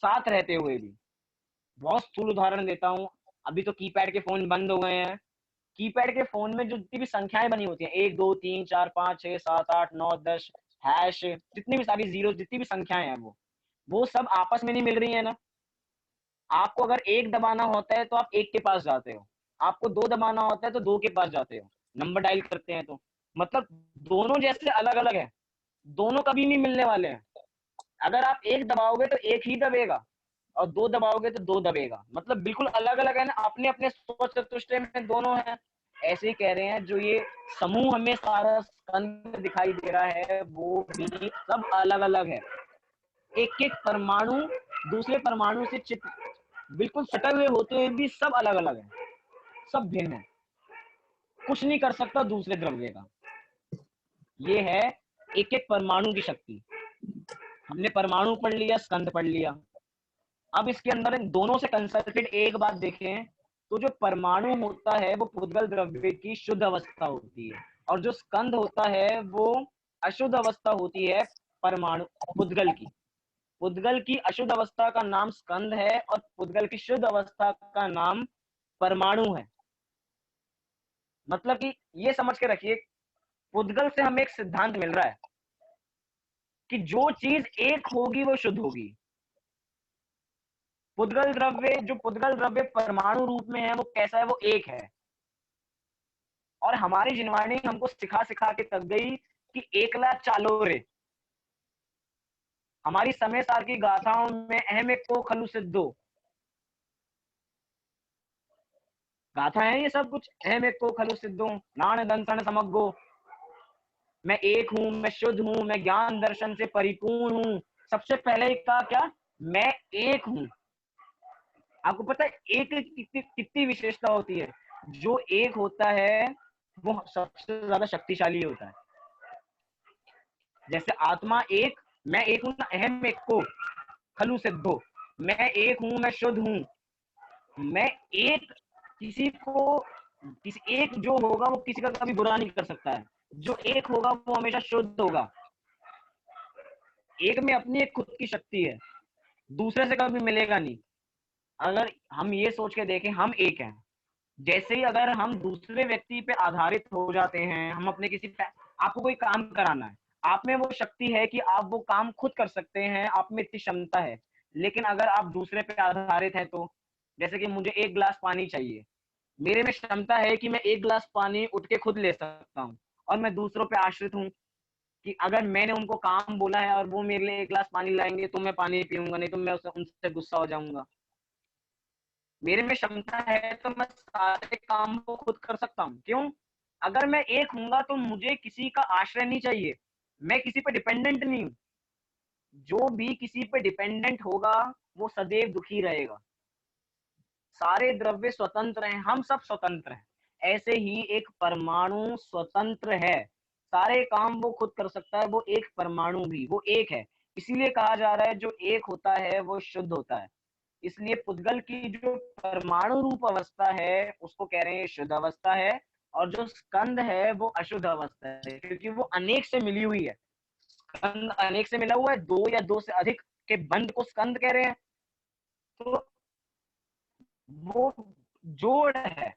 साथ रहते हुए भी। बहुत स्थूल उदाहरण देता हूं। अभी तो कीपैड के फोन बंद हो गए हैं। कीपैड के फोन में जो जितनी भी संख्याएं बनी होती हैं, 1 2 3 4 5 6 7 8 9 10 हैश, जितनी भी सारी जीरो, जितनी भी संख्याएं हैं, वो सब आपस में नहीं मिल रही है ना। आपको अगर एक दबाना होता है तो आप एक के पास जाते हो, आपको दो दबाना होता है तो दो के पास जाते हो, नंबर डायल करते हैं तो। मतलब दोनों जैसे अलग अलग है, दोनों कभी नहीं मिलने वाले हैं। अगर आप एक दबाओगे तो एक ही दबेगा, और दो दबाओगे तो दो दबेगा। मतलब बिल्कुल अलग अलग है ना, अपने अपने सोच चतुष्टय में दोनों है। ऐसे ही कह रहे हैं, जो ये समूह हमें सारा स्कंद दिखाई दे रहा है वो भी सब अलग अलग है। एक एक परमाणु दूसरे परमाणु से चिप बिल्कुल सटे हुए होते हुए भी सब अलग अलग है, सब भिन्न है, कुछ नहीं कर सकता दूसरे द्रव्य का। ये है एक एक परमाणु की शक्ति। हमने परमाणु पढ़ लिया, स्कंद पढ़ लिया। अब इसके अंदर इन दोनों से कंसल्टेड एक बात देखें, तो जो परमाणु होता है वो पुद्गल द्रव्य की शुद्ध अवस्था होती है, और जो स्कंद होता है वो अशुद्ध अवस्था होती है परमाणु, पुद्गल की। पुद्गल की अशुद्ध अवस्था का नाम स्कंद है, और पुद्गल की शुद्ध अवस्था का नाम परमाणु है। मतलब कि ये समझ के रखिए, पुद्गल से हमें एक सिद्धांत मिल रहा है कि जो चीज एक होगी वो शुद्ध होगी। पुद्गल द्रव्य, जो पुद्गल द्रव्य परमाणु रूप में है, वो कैसा है, वो एक है। और हमारी जिनवाणी हमको सिखा सिखा के थक गई कि एकला चालो रे। हमारी समय सार की गाथाओं में अहम एक को खलु सिद्धो, गाथा है ये सब कुछ, अहम एक को खलु सिद्धो, नाण दंतन समग्गो। मैं एक हूँ, मैं शुद्ध हूँ, मैं ज्ञान दर्शन से परिपूर्ण हूँ। सबसे पहले कहा क्या, मैं एक हूँ। आपको पता है एक कितनी कितनी विशेषता होती है। जो एक होता है वो सबसे ज्यादा शक्तिशाली होता है। जैसे आत्मा एक, मैं एक हूँ ना, अहम एक को खलु सिद्धो, मैं एक हूँ, मैं शुद्ध हूँ। मैं एक, किसी को, किसी एक जो होगा वो किसी का कभी बुरा नहीं कर सकता है। जो एक होगा वो हमेशा शुद्ध होगा। एक में अपनी एक खुद की शक्ति है, दूसरे से कभी मिलेगा नहीं। अगर हम ये सोच के देखें हम एक हैं, जैसे ही अगर हम दूसरे व्यक्ति पे आधारित हो जाते हैं, हम अपने किसी, आपको कोई काम कराना है, आप में वो शक्ति है कि आप वो काम खुद कर सकते हैं, आप में इतनी क्षमता है। लेकिन अगर आप दूसरे पे आधारित हैं तो, जैसे कि मुझे एक गिलास पानी चाहिए, मेरे में क्षमता है कि मैं एक गिलास पानी उठ के खुद ले सकता हूँ, और मैं दूसरों पे आश्रित हूँ कि अगर मैंने उनको काम बोला है और वो मेरे लिए एक गिलास पानी लाएंगे तो मैं पानी पीऊंगा, नहीं तो मैं उनसे गुस्सा हो जाऊंगा। मेरे में क्षमता है तो मैं सारे काम को खुद कर सकता हूँ। क्यों? अगर मैं एक हूंगा तो मुझे किसी का आश्रय नहीं चाहिए, मैं किसी पे डिपेंडेंट नहीं हूँ। जो भी किसी पे डिपेंडेंट होगा वो सदैव दुखी रहेगा। सारे द्रव्य स्वतंत्र हैं, हम सब स्वतंत्र हैं। ऐसे ही एक परमाणु स्वतंत्र है, सारे काम वो खुद कर सकता है। वो एक परमाणु भी वो एक है। इसीलिए कहा जा रहा है जो एक होता है वो शुद्ध होता है। इसलिए पुद्गल की जो परमाणु रूप अवस्था है उसको कह रहे हैं शुद्ध अवस्था है, और जो स्कंद है वो अशुद्ध अवस्था है, क्योंकि वो अनेक से मिली हुई है। स्कंद अनेक से मिला हुआ है, दो या दो से अधिक के बंध को स्कंद कह रहे हैं। तो वो जोड़ है।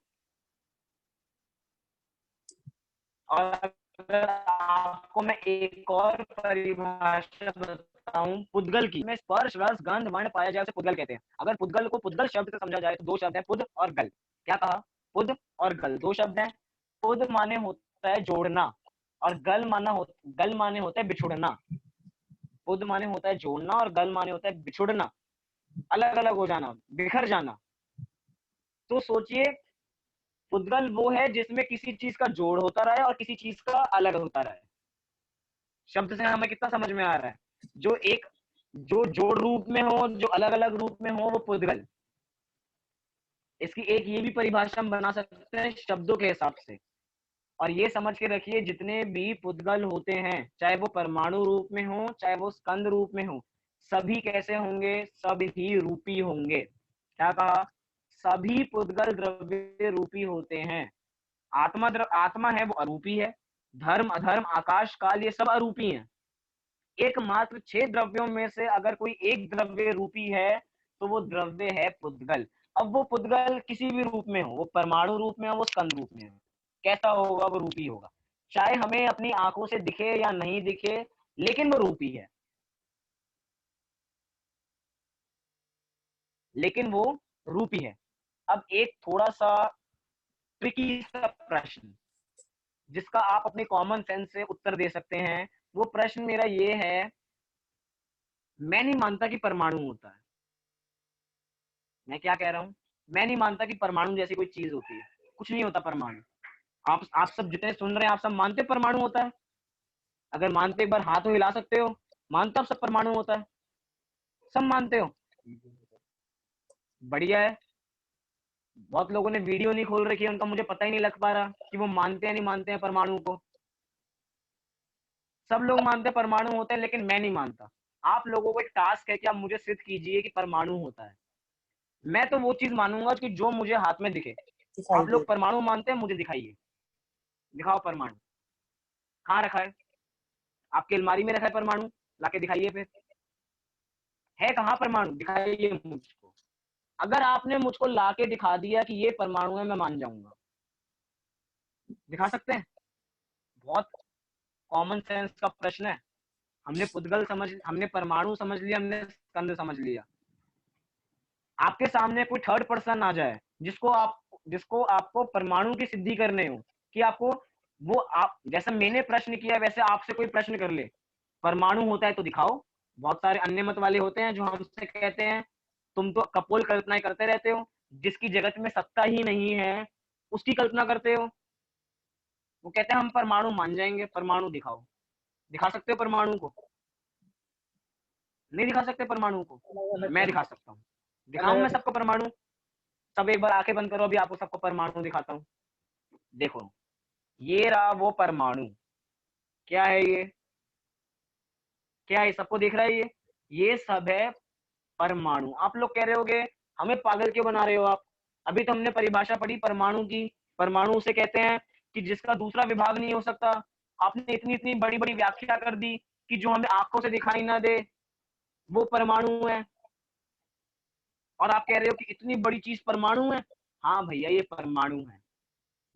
और अगर आपको मैं एक और परिभाषा बताऊं पुद्गल की, मैं स्पर्श रस गंध वर्ण पाया जाए उसे पुद्गल कहते हैं। अगर पुद्गल को पुद्गल शब्द से समझा जाए तो दो शब्द हैं, पुद और गल। क्या कहा? पुद और गल दो शब्द हैं। पुद माने होता है जोड़ना, और गल माने होता है बिछुड़ना। पुद माने होता है जोड़ना और गल माने होता है बिछुड़ना, अलग अलग हो जाना, बिखर जाना। तो सोचिए, पुद्गल वो है जिसमें किसी चीज का जोड़ होता रहे और किसी चीज का अलग होता रहे। शब्द से हमें कितना समझ में आ रहा है? जो एक, जो जोड़ रूप में हो, जो अलग अलग रूप में हो, वो पुद्गल। इसकी एक ये भी परिभाषा हम बना सकते हैं शब्दों के हिसाब से। और ये समझ के रखिए जितने भी पुद्गल होते हैं, चाहे वो परमाणु रूप में हो चाहे वो स्कंद रूप में हो, सभी कैसे होंगे? सभी रूपी होंगे। क्या कहा? सभी पुद्गल द्रव्य रूपी होते हैं। आत्मा है वो अरूपी है। धर्म अधर्म आकाश काल ये सब अरूपी हैं। एकमात्र 6 द्रव्यों में से अगर कोई एक द्रव्य रूपी है तो वो द्रव्य है पुद्गल। अब वो पुद्गल किसी भी रूप में हो, वो परमाणु रूप में हो, वो स्कंद रूप में हो, कैसा होगा? वो रूपी होगा। चाहे हमें अपनी आंखों से दिखे या नहीं दिखे, लेकिन वो रूपी है। लेकिन वो रूपी है। अब एक थोड़ा सा ट्रिकी सा प्रश्न, जिसका आप अपने कॉमन सेंस से उत्तर दे सकते हैं। वो प्रश्न मेरा ये है, मैं नहीं मानता कि परमाणु होता है। मैं क्या कह रहा हूँ? मैं नहीं मानता कि परमाणु जैसी कोई चीज होती है। कुछ नहीं होता परमाणु। आप सब जितने सुन रहे हैं, आप सब मानते परमाणु होता है? अगर मानते एक बार हाथ तो हिला सकते हो। मानते आप सब परमाणु होता है? सब मानते हो? बढ़िया है। बहुत लोगों ने वीडियो नहीं खोल रखी है, उनका मुझे पता ही नहीं लग पा रहा कि वो मानते हैं नहीं मानते हैं परमाणु को। सब लोग मानते हैं परमाणु होते हैं, लेकिन मैं नहीं मानता। आप लोगों को एक टास्क है कि आप मुझे सिद्ध कीजिए कि परमाणु होता है। मैं तो वो चीज मानूंगा कि जो मुझे हाथ में दिखे। दिखाई आप दे। लोग परमाणु मानते हैं, मुझे दिखाइए। दिखाओ परमाणु। कहाँ रखा है? आपकी अलमारी में रखा है परमाणु? लाके दिखाइए फिर। है कहाँ परमाणु? दिखाइए मुझको। अगर आपने मुझको लाके दिखा दिया कि ये परमाणु है, मैं मान जाऊंगा। दिखा सकते हैं? बहुत कॉमन सेंस का प्रश्न है। हमने परमाणु समझ लिया, हमने स्कंद समझ लिया। आपके सामने कोई थर्ड पर्सन आ जाए जिसको आपको परमाणु की सिद्धि करने हो, कि आपको वो, आप जैसा मैंने प्रश्न किया वैसे आपसे कोई प्रश्न कर ले, परमाणु होता है तो दिखाओ। बहुत सारे अन्य मत वाले होते हैं जो हमसे कहते हैं तुम तो कपोल कल्पनाएं करते रहते हो, जिसकी जगत में सत्ता ही नहीं है उसकी कल्पना करते हो। वो कहते हैं हम परमाणु मान जाएंगे, परमाणु दिखाओ। दिखा सकते हो परमाणु को? नहीं दिखा सकते परमाणु को? मैं दिखा सकता हूँ। दिखाऊं मैं सबको परमाणु? सब एक बार आंखें बंद करो, अभी आपको सबको परमाणु दिखाता हूँ। देखो, ये रहा वो परमाणु। क्या है ये? क्या है? सबको दिख रहा है ये सब है परमाणु। आप लोग कह रहे होगे हमें पागल क्यों बना रहे हो आप? अभी तो हमने परिभाषा पढ़ी परमाणु की। परमाणु उसे कहते हैं कि जिसका दूसरा विभाग नहीं हो सकता। आपने इतनी इतनी बड़ी बड़ी व्याख्या कर दी कि जो हमें आंखों से दिखाई ना दे वो परमाणु है, और आप कह रहे हो कि इतनी बड़ी चीज परमाणु है। हाँ भैया, ये परमाणु है।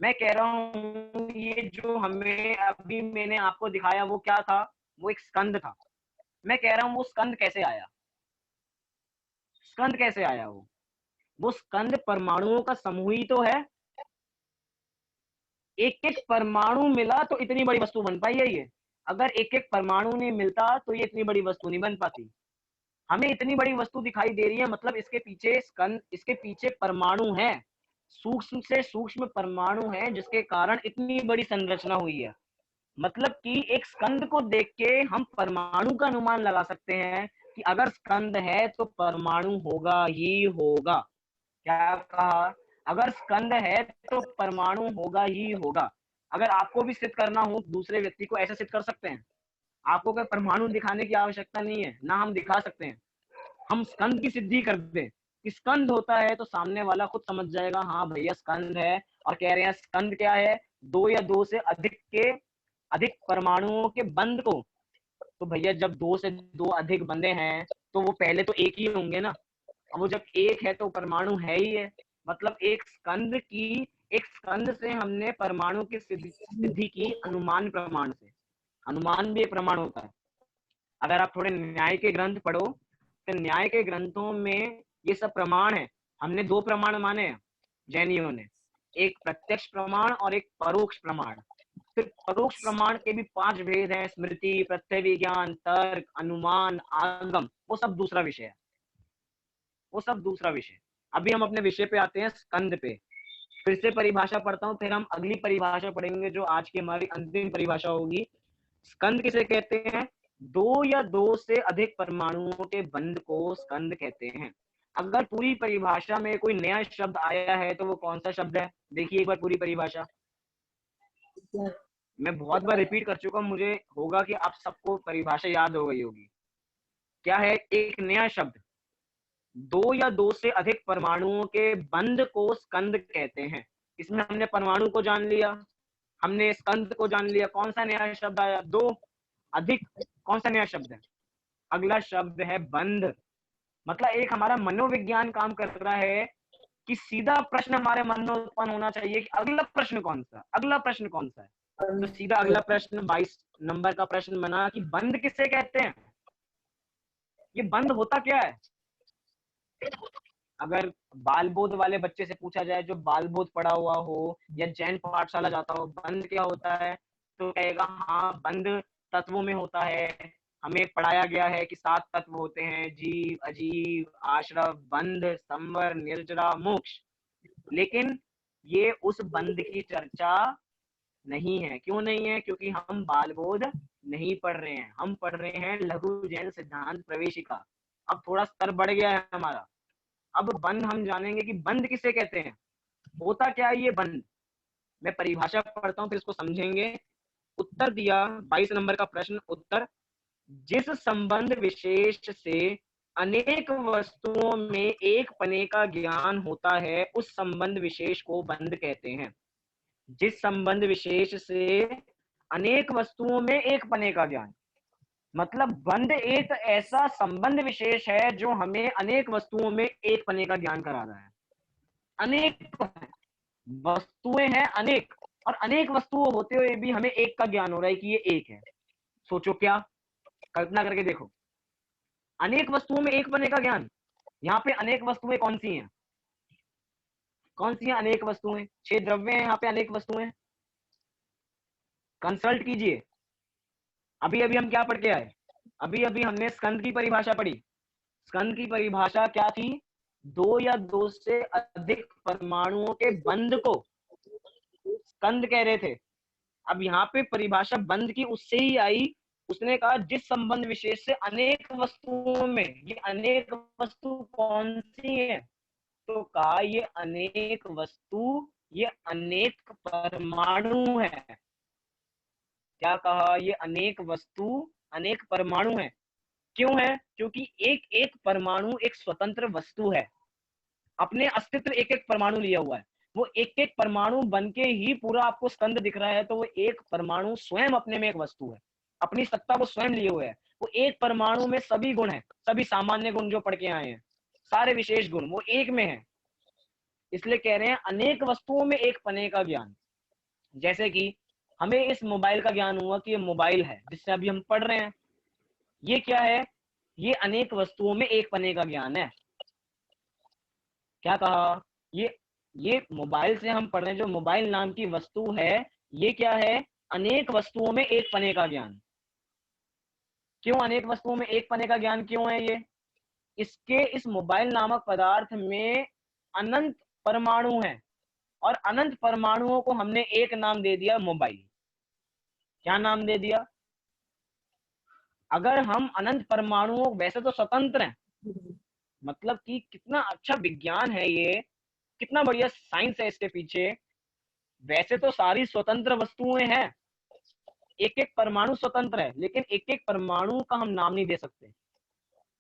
मैं कह रहा हूँ ये जो हमें अभी मैंने आपको दिखाया वो क्या था? वो एक स्कंद था। मैं कह रहा हूँ वो स्कंद कैसे आया? स्कंद कैसे आया? वो स्कंद परमाणुओं का समूह ही तो है। एक एक परमाणु मिला तो इतनी बड़ी वस्तु बन पाई है ये। अगर एक एक परमाणु नहीं मिलता तो ये इतनी बड़ी वस्तु नहीं बन पाती। हमें इतनी बड़ी वस्तु दिखाई दे रही है, मतलब इसके पीछे स्कंद, इसके पीछे परमाणु है, सूक्ष्म से सूक्ष्म परमाणु है, जिसके कारण इतनी बड़ी संरचना हुई है। मतलब कि एक स्कंद को देख के हम परमाणु का अनुमान लगा सकते हैं कि अगर स्कंद है तो परमाणु होगा ही होगा। क्या कहा? अगर स्कंद है तो परमाणु होगा ही होगा। अगर आपको भी सिद्ध करना हो दूसरे व्यक्ति को, ऐसे सिद्ध कर सकते हैं। आपको कोई परमाणु दिखाने की आवश्यकता नहीं है, ना हम दिखा सकते हैं। हम स्कंद की सिद्धि कर दें कि स्कंद होता है तो सामने वाला खुद समझ जाएगा हाँ भैया स्कंद है। और कह रहे हैं स्कंद क्या है? दो या दो से अधिक परमाणुओं के बंध को। तो भैया जब दो से दो अधिक बंधे हैं तो वो पहले तो एक ही होंगे ना। अब वो जब एक है तो परमाणु है ही है। मतलब एक स्कंद से हमने परमाणु की सिद्धि की अनुमान प्रमाण से। अनुमान भी एक प्रमाण होता है। अगर आप थोड़े न्याय के ग्रंथ पढ़ो तो न्याय के ग्रंथों में ये सब प्रमाण है। हमने दो प्रमाण माने हैं जैनियों ने, एक प्रत्यक्ष प्रमाण और एक परोक्ष प्रमाण। फिर परोक्ष प्रमाण के भी 5 भेद हैं: स्मृति, प्रत्यय विज्ञान, तर्क, अनुमान, आगम। वो सब दूसरा विषय है, वो सब दूसरा विषय। अभी हम अपने विषय पे आते हैं, स्कंद पे। फिर से परिभाषा पढ़ता हूँ, फिर हम अगली परिभाषा पढ़ेंगे जो आज की हमारी अंतिम परिभाषा होगी। स्कंद किसे कहते हैं? दो या दो से अधिक परमाणुओं के बंध को स्कंद कहते हैं। अगर पूरी परिभाषा में कोई नया शब्द आया है तो वो कौन सा शब्द है? देखिए एक बार पूरी परिभाषा। मैं बहुत बार रिपीट कर चुका हूँ, मुझे होगा कि आप सबको परिभाषा याद हो गई होगी। क्या है? एक नया शब्द। दो या दो से अधिक परमाणुओं के बंध को स्कंद कहते हैं। इसमें हमने परमाणु को जान लिया, हमने स्कंद को जान लिया। कौन सा नया शब्द आया? दो, अधिक। कौन सा नया शब्द है? अगला शब्द है बंध। मतलब एक हमारा मनोविज्ञान काम कर रहा है कि सीधा प्रश्न हमारे मन में उत्पन्न होना चाहिए कि अगला प्रश्न कौन सा, अगला प्रश्न कौन सा है। तो सीधा अगला प्रश्न 22 नंबर का प्रश्न बना कि बंध किसे कहते हैं? ये बंध होता क्या है? अगर बाल बोध वाले बच्चे से पूछा जाए जो बाल बोध पढ़ा हुआ हो या जैन पाठशाला जाता हो, बंध क्या होता है, तो कहेगा हाँ बंध तत्वों में होता है। हमें पढ़ाया गया है कि 7 तत्व होते हैं: जीव, अजीव, आश्रव, बंध, संवर, निर्जरा, मोक्ष। लेकिन ये उस बंध की चर्चा नहीं है। क्यों नहीं है? क्योंकि हम बाल बोध नहीं पढ़ रहे हैं, हम पढ़ रहे हैं लघु जैन सिद्धांत प्रवेशिका। अब थोड़ा स्तर बढ़ गया है हमारा। अब बंध हम जानेंगे कि बंध किसे कहते हैं, होता क्या है ये बंध। मैं परिभाषा पढ़ता हूँ फिर इसको समझेंगे। उत्तर दिया 22 नंबर का प्रश्न। उत्तर: जिस संबंध विशेष से अनेक वस्तुओं में एक पने का ज्ञान होता है उस संबंध विशेष को बंध कहते हैं। जिस संबंध विशेष से अनेक वस्तुओं में एक पने का ज्ञान, मतलब बंध एक ऐसा संबंध विशेष है जो हमें अनेक वस्तुओं में एक पने का ज्ञान करा रहा है। अनेक वस्तुएं हैं, अनेक, और अनेक वस्तुओं होते हुए भी हमें एक का ज्ञान हो रहा है कि ये एक है। सोचो क्या, कल्पना करके देखो, अनेक वस्तुओं में एक पने का ज्ञान। यहाँ पे अनेक वस्तुएं कौन सी हैं? कौन सी हैं अनेक वस्तुएं? 6 द्रव्य हैं यहाँ पे, अनेक वस्तुएं। कंसल्ट कीजिए। अभी अभी हम क्या पढ़ के आए? अभी अभी हमने स्कंद की परिभाषा पढ़ी। स्कंद की परिभाषा क्या थी? दो या दो से अधिक परमाणुओं के बंध को स्कंद कह रहे थे। अब यहाँ पे परिभाषा बंद की उससे ही आई, उसने कहा जिस संबंध विशेष से अनेक वस्तुओं में, ये अनेक वस्तु कौन सी है, तो कहा ये अनेक वस्तु, ये अनेक परमाणु है। क्या कहा, ये अनेक वस्तु अनेक परमाणु है। क्यों है, क्योंकि एक एक परमाणु एक स्वतंत्र वस्तु है, अपने अस्तित्व एक एक परमाणु लिया हुआ है। वो एक एक परमाणु बन के ही पूरा आपको स्कंद दिख रहा है, तो वो एक परमाणु स्वयं अपने में एक वस्तु है, अपनी सत्ता वो स्वयं लिए हुए है। वो एक परमाणु में सभी गुण है, सभी सामान्य गुण जो पढ़ के आए हैं, सारे विशेष गुण वो एक में है। इसलिए कह रहे हैं अनेक वस्तुओं में एक पने का ज्ञान। जैसे कि हमें इस मोबाइल का ज्ञान हुआ कि ये मोबाइल है जिससे अभी हम पढ़ रहे हैं, ये क्या है, ये अनेक वस्तुओं में एक पने का ज्ञान है। क्या कहा, ये मोबाइल से हम पढ़ रहे हैं, जो मोबाइल नाम की वस्तु है, ये क्या है, अनेक वस्तुओं में एक पने का ज्ञान। क्यों अनेक वस्तुओं में एक पने का ज्ञान क्यों है ये, इसके इस मोबाइल नामक पदार्थ में अनंत परमाणु है, और अनंत परमाणुओं को हमने एक नाम दे दिया मोबाइल। क्या नाम दे दिया, अगर हम अनंत परमाणुओं, वैसे तो स्वतंत्र हैं, मतलब कि कितना अच्छा विज्ञान है ये, कितना बढ़िया साइंस है इसके पीछे। वैसे तो सारी स्वतंत्र वस्तुएं हैं, एक एक परमाणु स्वतंत्र है, लेकिन एक एक परमाणु का हम नाम नहीं दे सकते।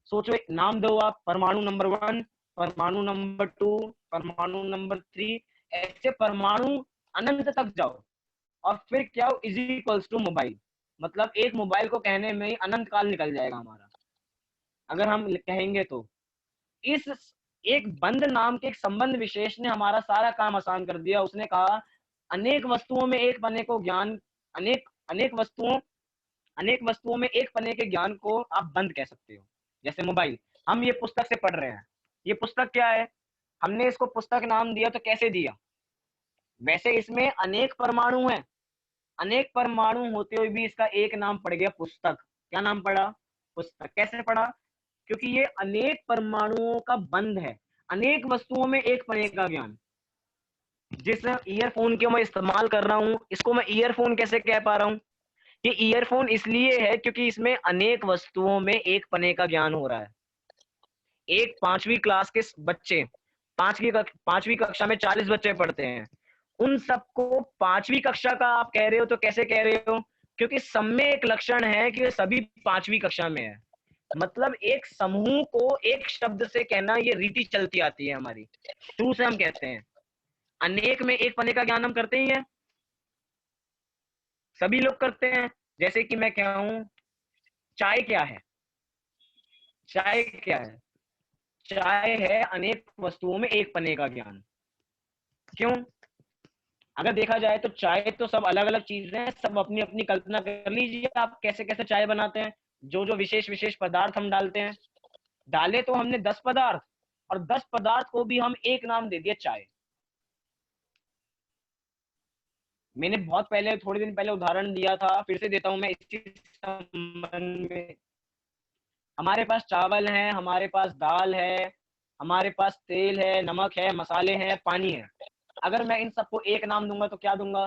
सोचो, एक नाम दो आप, परमाणु नंबर 1, परमाणु नंबर 2, परमाणु नंबर 3, ऐसे परमाणु अनंत तक जाओ, और फिर क्या हो, इज इक्वल्स टू मोबाइल। मतलब एक मोबाइल को कहने में ही अनंत काल निकल जाएगा हमारा, अगर हम कहेंगे तो। इस एक बंद नाम के एक संबंध विशेष ने हमारा सारा काम आसान कर दिया। उसने कहा अनेक वस्तुओं में एक पने को ज्ञान, अनेक अनेक वस्तुओं में एक पने के ज्ञान को आप बंद कह सकते हो। जैसे मोबाइल, हम ये पुस्तक से पढ़ रहे हैं, ये पुस्तक क्या है, हमने इसको पुस्तक नाम दिया, तो कैसे दिया, वैसे इसमें अनेक परमाणु हैं, अनेक परमाणु होते हुए भी इसका एक नाम पड़ गया पुस्तक। क्या नाम पड़ा, पुस्तक। कैसे पड़ा, क्योंकि ये अनेक परमाणुओं का बंध है, अनेक वस्तुओं में एक पने का ज्ञान। जिस ईयरफोन को मैं इस्तेमाल कर रहा हूं, इसको मैं ईयरफोन कैसे कह पा रहा हूं, ये ईयरफोन इसलिए है क्योंकि इसमें अनेक वस्तुओं में एक पने का ज्ञान हो रहा है। एक 5वीं क्लास के बच्चे, पांचवी कक्षा में 40 बच्चे पढ़ते हैं, उन सबको 5वीं कक्षा का आप कह रहे हो, तो कैसे कह रहे हो, क्योंकि सब में एक लक्षण है कि सभी 5वीं कक्षा में है। मतलब एक समूह को एक शब्द से कहना, ये रीति चलती आती है हमारी, शुरू से हम कहते हैं। अनेक में एक पने का ज्ञान हम करते ही है, सभी लोग करते हैं। जैसे कि मैं कहूं चाय क्या है, चाय क्या है, चाय है अनेक वस्तुओं में एक पने का ज्ञान। क्यों, अगर देखा जाए तो चाय तो सब अलग अलग चीजें हैं, सब अपनी अपनी कल्पना कर लीजिए आप कैसे कैसे चाय बनाते हैं, जो जो विशेष विशेष पदार्थ हम डालते हैं। डाले तो हमने 10 पदार्थ, और 10 पदार्थ को भी हम एक नाम दे दिया चाय। मैंने बहुत पहले, थोड़े दिन पहले उदाहरण दिया था, फिर से देता हूं मैं इसी संबंध में। हमारे पास चावल है, हमारे पास दाल है, हमारे पास तेल है, नमक है, मसाले हैं, पानी है। अगर मैं इन सबको एक नाम दूंगा तो क्या दूंगा,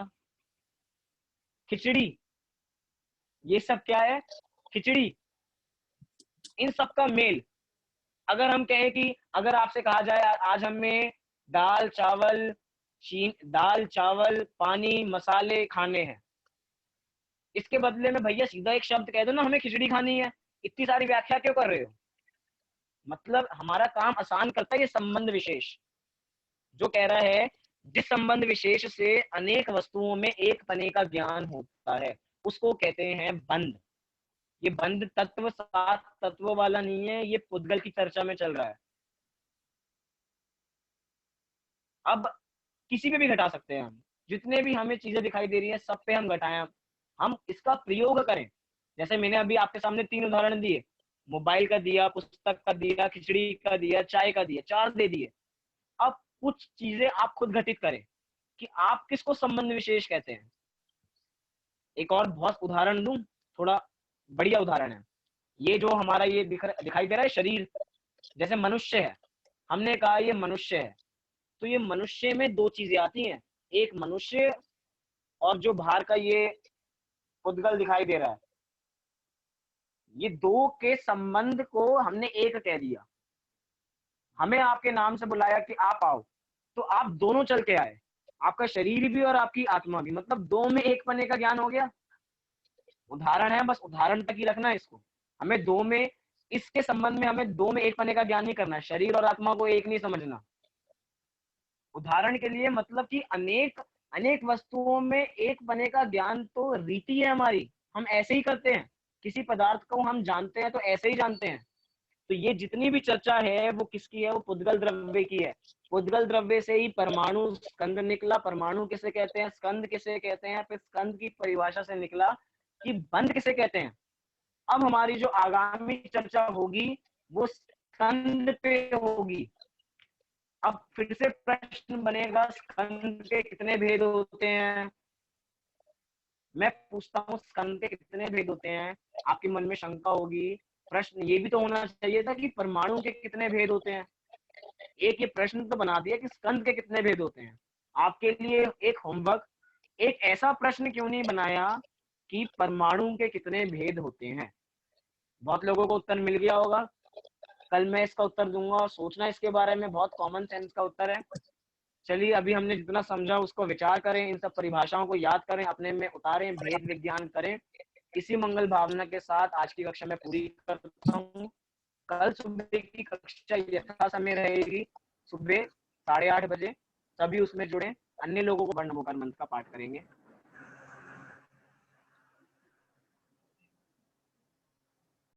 खिचड़ी। ये सब क्या है, खिचड़ी। इन सब का मेल, अगर हम कहें कि अगर आपसे कहा जाए आज हमें दाल चावल दाल चावल पानी मसाले खाने हैं, इसके बदले में भैया सीधा एक शब्द कह दो ना, हमें खिचड़ी खानी है, इतनी सारी व्याख्या क्यों कर रहे हो। मतलब हमारा काम आसान करता है ये संबंध विशेष, जो कह रहा है जिस संबंध विशेष से अनेक वस्तुओं में एक पने का ज्ञान होता है, उसको कहते हैं बंध। ये बंध तत्व 7 तत्वों वाला नहीं है, ये पुद्गल की चर्चा में चल रहा है। अब किसी पे भी घटा सकते हैं हम, जितने भी हमें चीजें दिखाई दे रही है सब पे हम घटाएं, हम इसका प्रयोग करें। जैसे मैंने अभी आपके सामने 3 उदाहरण दिए, मोबाइल का दिया, पुस्तक का दिया, खिचड़ी का दिया, चाय का दिया, 4 दे दिए। अब कुछ चीजें आप खुद घटित करें कि आप किसको संबंध विशेष कहते हैं। एक और बहुत उदाहरण दूं, थोड़ा बढ़िया उदाहरण है। ये जो हमारा ये दिखाई दे रहा है शरीर, जैसे मनुष्य है, हमने कहा ये मनुष्य है, तो ये मनुष्य में 2 चीजें आती हैं, एक मनुष्य और जो बाहर का ये पुद्गल दिखाई दे रहा है, ये दो के संबंध को हमने एक कह दिया। हमें आपके नाम से बुलाया कि आप आओ, तो आप दोनों चल के आए, आपका शरीर भी और आपकी आत्मा भी, मतलब दो में एक पने का ज्ञान हो गया। उदाहरण है, बस उदाहरण तक ही रखना है इसको। हमें दो में, इसके संबंध में हमें दो में एक पने का ज्ञान नहीं करना है, शरीर और आत्मा को एक नहीं समझना। उदाहरण के लिए मतलब कि अनेक अनेक वस्तुओं में एक पने का ज्ञान तो रीति है हमारी, हम ऐसे ही करते हैं। किसी पदार्थ को हम जानते हैं तो ऐसे ही जानते हैं। तो ये जितनी भी चर्चा है वो किसकी है? वो पुद्गल द्रव्य की है। पुद्गल द्रव्य से ही परमाणु स्कंद निकला। परमाणु किसे कहते हैं? स्कंद किसे कहते हैं? फिर स्कंद की परिभाषा से निकला कि बंध किसे कहते हैं। अब हमारी जो आगामी चर्चा होगी वो स्कंद पे होगी। अब फिर से प्रश्न बनेगा, स्कंद के कितने भेद होते हैं? मैं पूछता हूँ, स्कंद के कितने भेद होते हैं? आपके मन में शंका होगी। प्रश्न ये भी तो होना चाहिए था कि परमाणु के कितने भेद होते हैं। एक ये प्रश्न तो बना दिया कि स्कंद के कितने भेद होते हैं। आपके लिए एक होमवर्क, एक ऐसा प्रश्न क्यों नहीं बनाया कि परमाणु के कितने भेद होते हैं? बहुत लोगों को उत्तर मिल गया होगा। कल मैं इसका उत्तर दूंगा और सोचना इसके बारे में, बहुत कॉमन सेंस का उत्तर है। चलिए, अभी हमने जितना समझा उसको विचार करें, इन सब परिभाषाओं को याद करें, अपने में उतारें, भेद विज्ञान करें। इसी मंगल भावना के साथ आज की कक्षा मैं पूरी करता हूँ। कल सुबह की कक्षा यथा समय रहेगी, सुबह 8:30 बजे। सभी उसमें जुड़े। अन्य लोगों को वर्ण नमोकार मंत्र का पाठ करेंगे।